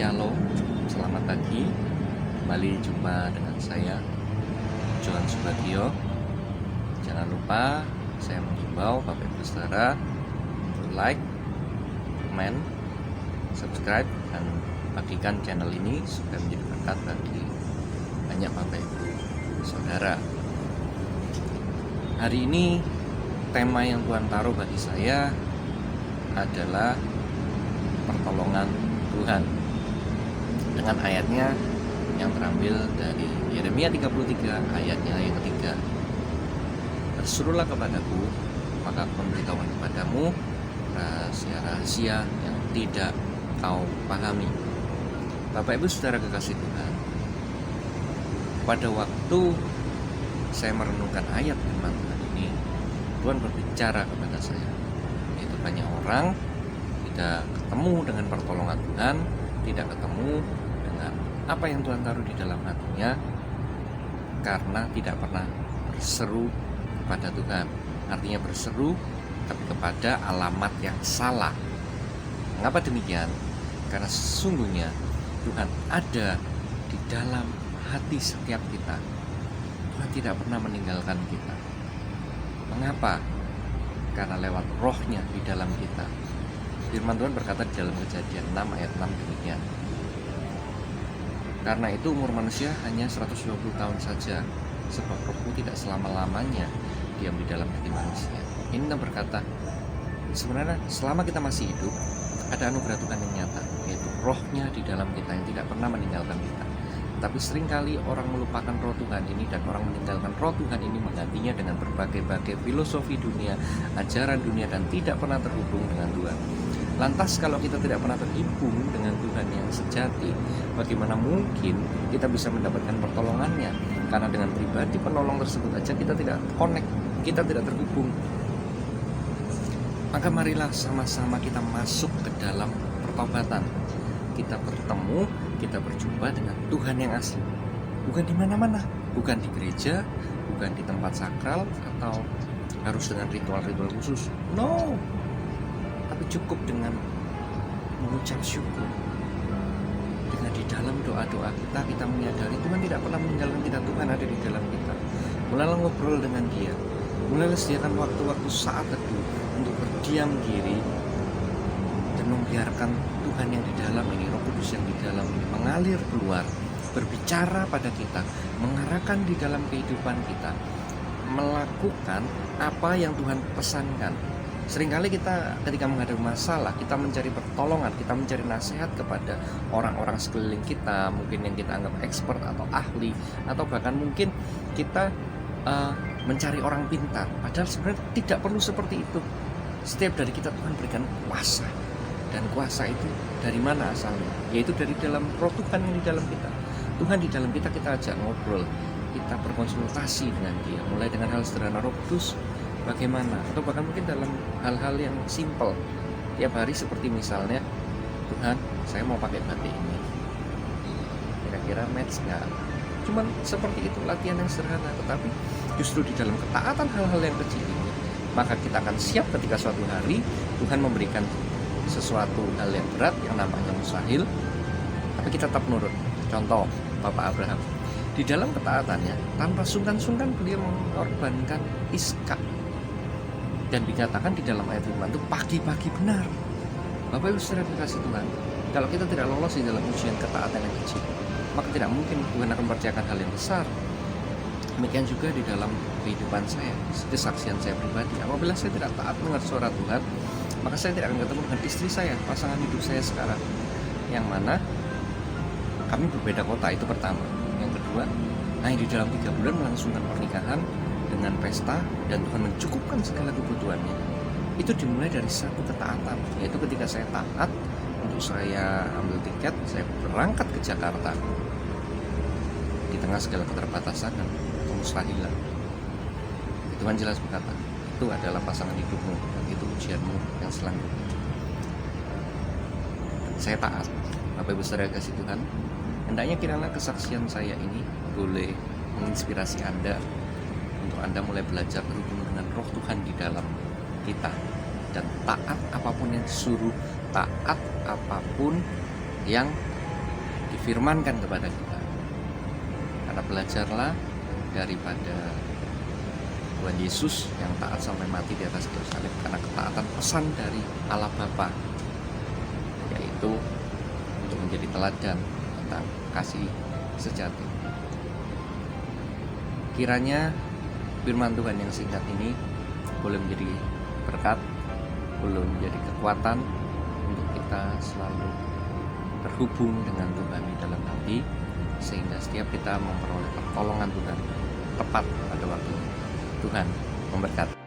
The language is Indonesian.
Shalom, selamat pagi. Kembali jumpa dengan saya, Johan Subagio. Jangan lupa saya mengimbau Bapak Ibu Saudara untuk like, comment, subscribe, dan bagikan channel ini supaya menjadi berkat bagi banyak Bapak Ibu Saudara. Hari ini tema yang Tuhan taruh bagi saya adalah pertolongan Tuhan, dengan ayatnya yang terambil dari Yeremia 33 ayatnya yang ketiga. Berserulah kepadaku, maka aku memberitahukan kepadamu rahasia-rahasia yang tidak kau pahami. Bapak Ibu Saudara kekasih Tuhan, pada waktu saya merenungkan ayat firman Tuhan ini, Tuhan berbicara kepada saya, yaitu banyak orang tidak ketemu dengan pertolongan Tuhan, tidak ketemu dengan apa yang Tuhan taruh di dalam hatinya, karena tidak pernah berseru kepada Tuhan. Artinya berseru tapi kepada alamat yang salah. Mengapa demikian? Karena sesungguhnya Tuhan ada di dalam hati setiap kita. Tuhan tidak pernah meninggalkan kita. Mengapa? Karena lewat rohnya di dalam kita. Firman Tuhan berkata di dalam Kejadian 6 ayat 6 demikian. Karena itu umur manusia hanya 120 tahun saja, sebab rohku tidak selama-lamanya diam di dalam hati manusia. Ini berkata, sebenarnya selama kita masih hidup, ada anugerah Tuhan yang nyata, yaitu rohnya di dalam kita yang tidak pernah meninggalkan kita. Tapi seringkali orang melupakan roh Tuhan ini, dan orang meninggalkan roh Tuhan ini menggantinya dengan berbagai-bagai filosofi dunia, ajaran dunia, dan tidak pernah terhubung dengan Tuhan. Lantas kalau kita tidak pernah terhubung dengan Tuhan yang sejati, bagaimana mungkin kita bisa mendapatkan pertolongannya? Karena dengan pribadi penolong tersebut aja kita tidak connect, kita tidak terhubung. Maka marilah sama-sama kita masuk ke dalam pertobatan. Kita bertemu, kita berjumpa dengan Tuhan yang asli. Bukan di mana-mana, bukan di gereja, bukan di tempat sakral, atau harus dengan ritual-ritual khusus. No, tapi cukup dengan mengucap syukur. Dengan di dalam doa-doa kita menyadari Tuhan tidak pernah meninggalkan kita. Tuhan ada di dalam kita. Mulailah ngobrol dengan Dia. Mulailah sediakan waktu-waktu saat teduh untuk berdiam diri dan membiarkan Tuhan yang di dalam ini, Roh Kudus yang di dalam ini mengalir keluar, berbicara pada kita, mengarahkan di dalam kehidupan kita, melakukan apa yang Tuhan pesankan. Seringkali kita ketika menghadapi masalah, kita mencari pertolongan, kita mencari nasihat kepada orang-orang sekeliling kita, mungkin yang kita anggap expert atau ahli, atau bahkan mungkin kita mencari orang pintar. Padahal sebenarnya tidak perlu seperti itu. Setiap dari kita Tuhan berikan kuasa, dan kuasa itu dari mana asalnya? Yaitu dari dalam roh Tuhan yang di dalam kita. Tuhan di dalam kita ajak ngobrol, kita berkonsultasi dengan Dia, mulai dengan hal sederhana Roh Kudus bagaimana, atau bahkan mungkin dalam hal-hal yang simple tiap hari, seperti misalnya, Tuhan, saya mau pakai batik ini, kira-kira match nggak? Cuman seperti itu, latihan yang sederhana, tetapi justru di dalam ketaatan hal-hal yang kecil ini, maka kita akan siap ketika suatu hari Tuhan memberikan sesuatu hal yang berat yang nampaknya mustahil, tapi kita tetap nurut. Contoh Bapak Abraham, di dalam ketaatannya tanpa sungkan-sungkan beliau mengorbankan Iskak. Dan dikatakan di dalam ayat firman itu pagi-pagi benar. Bapak Ibu Saudara dikasih Tuhan, kalau kita tidak lolos di dalam ujian ketaatan yang kecil, maka tidak mungkin Tuhan akan mempercayakan hal yang besar. Demikian juga di dalam kehidupan saya, kesaksian saya pribadi. Apabila saya tidak taat mendengar suara Tuhan, maka saya tidak akan ketemu dengan istri saya, pasangan hidup saya sekarang, yang mana kami berbeda kota. Itu pertama. Yang kedua, hanya di dalam 3 bulan melangsungkan pernikahan dengan pesta, dan Tuhan mencukupkan segala kebutuhannya. Itu dimulai dari satu ketaatan, yaitu ketika saya taat untuk saya ambil tiket, saya berangkat ke Jakarta di tengah segala keterbatasan dan kemustahilan. Tuhan jelas berkata, itu adalah pasangan hidupmu, dan itu ujianmu yang selanjutnya. Saya taat. Bapak Ibu Saudara kasih Tuhan, hendaknya kiranya kesaksian saya ini boleh menginspirasi Anda untuk Anda mulai belajar berhubung dengan roh Tuhan di dalam kita, dan taat apapun yang disuruh, taat apapun yang firmankan kepada kita. Karena belajarlah daripada Tuhan Yesus yang taat sampai mati di atas kayu salib, karena ketaatan pesan dari Allah Bapa, yaitu untuk menjadi teladan tentang kasih sejati. Kiranya firman Tuhan yang singkat ini boleh menjadi berkat, boleh menjadi kekuatan untuk kita selalu terhubung dengan Tuhan di dalam hati, sehingga setiap kita memperoleh pertolongan Tuhan tepat pada waktunya. Tuhan memberkati.